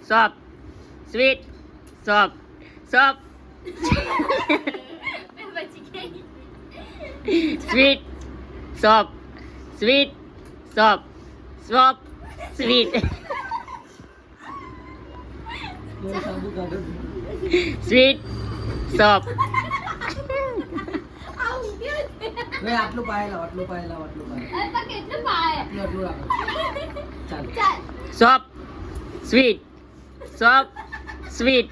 soap, sweet, soap, soap, sweet, soap, sweet, soap, soap, sweet, sweet, soap. આટલું પાય લાવ આટલું પાય આટલું રાખો ચાલો Soap, sweet, soap, sweet,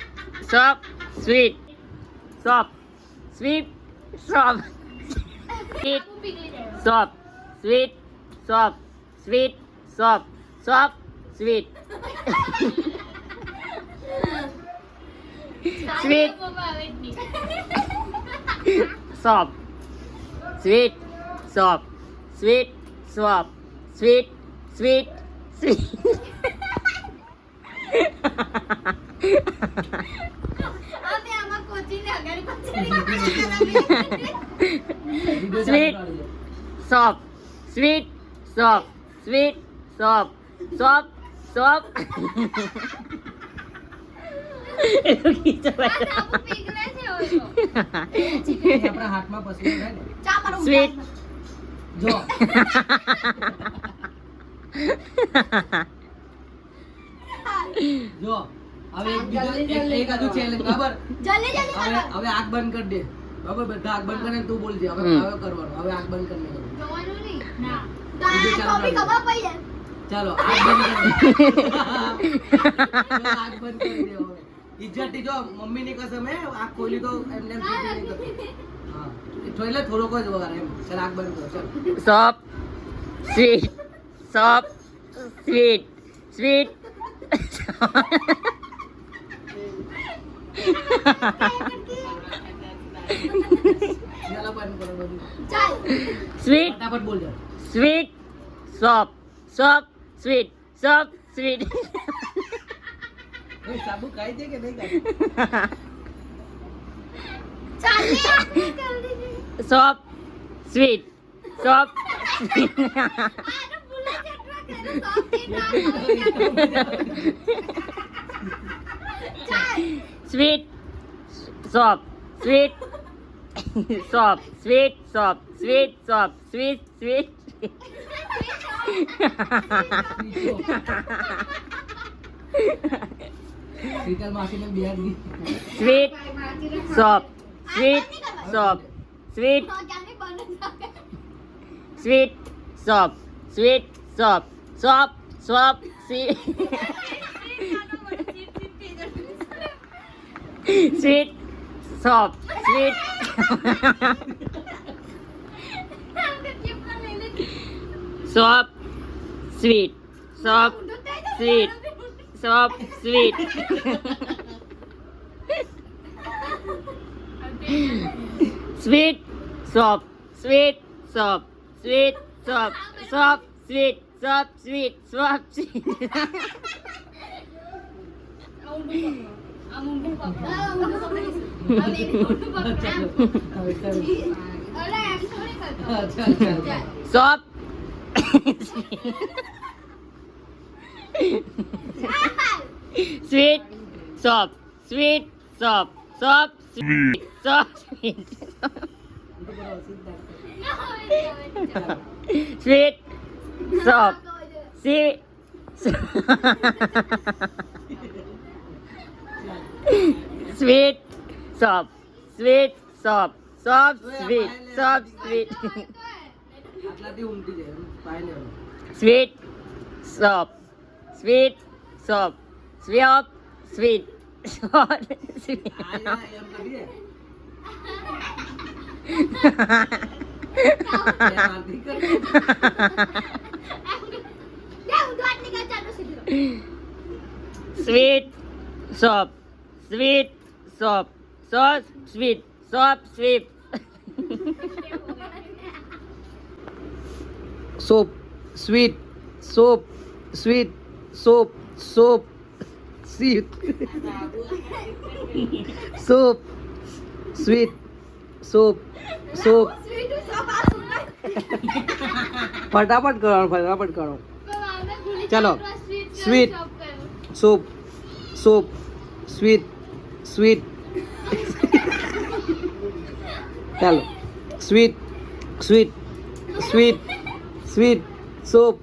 soap, sweet, soap, sweet, soap, sweet, soap, sweet, soap, sweet, soap, soap, sweet, sweet, soap, sweet, soap, sweet, soap, sweet, sweet, sweet. Sweet, soap, sweet, soap, sweet, soap, soap, soap. આપણા હાથમાં પસંદ થાય ને Sweet. જો જો હવે એક હજુ ચેલેન્જ બરાબર હવે આંખ બંધ કરી દે બરાબર બધા આંખ બંધ કરીને તું બોલજે હવે કરવાનું હવે આંખ બંધ કરીને ચાલો આંખ બંધ કરી દે હવે ઇજ્જત થી જો મમ્મી ની કસમ હે આંખ ખોલી તો એમને હા એટલે થોડોક જ વગર એમ ચાલ આંખ બંધ કરો ચાલ Soap, sweet, soap, sweet, sweet. ચાલો બંધ કરો બધું Sweet, ફટાફટ બોલજો sweet, soap, soap, sweet, soap, sweet. એ સાબુ ખાઈ દે કે નહીં ખાઈ Soap, sweet, soap, sweet. Sweet, soap, sweet, soap, sweet, soap, sweet, soap, sweet, sweet. Sheetal માસીને બિહાર દી Sweet, soap, sweet, soap, sweet, sweet, soap, sweet, soap, soap, soap, sweet. Sweet, soap, sweet. Soap, sweet, soap, sweet, soap, sweet. Sweet, soap, sweet, soap, sweet, soap, soap, sweet, soap, sweet, soap, sweet. Soap. Sweet, soap, sweet, soap, soap, sweet, soap, sweet. Sweet, soap, sweet. Sweet, soap, sweet, soap, soap, sweet, soap, sweet. આટલાથી ઊંઘી જાય પાય લેવાનું Sweet, soap, sweet, soap, soap, sweet, soap, sweet. આ એમ કરીએ આરતી કર Sweet, soap, sweet, soap, soap, sweet, soap, sweet. soap sweet soap sweet soap soap sweet soap sweet soap soap ફટાફટ કરો ચલો sweet soap soap sweet sweet ચાલો sweet sweet sweet sweet soap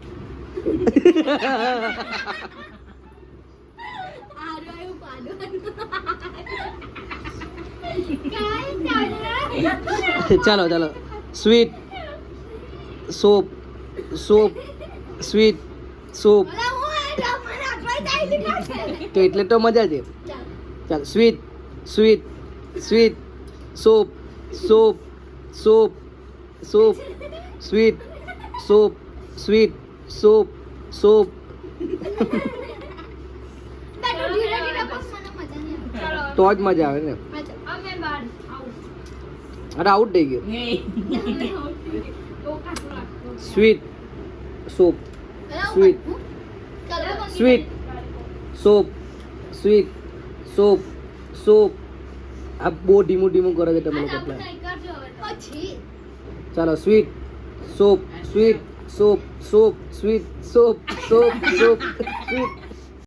ચાલો ચાલો sweet soap soap sweet soap તો એટલે તો મજા છે ચાલો sweet sweet sweet soap soap soap soap sweet soap sweet soap soap તો જ મજા આવે ને અરે આઉટ થઈ ગયો sweet soap sweet sweet soap sweet soap soap આ બહુ ધીમું ધીમું કરે છે તમે લોકો ચાલો sweet soap sweet soap soap sweet soap soap soap sweet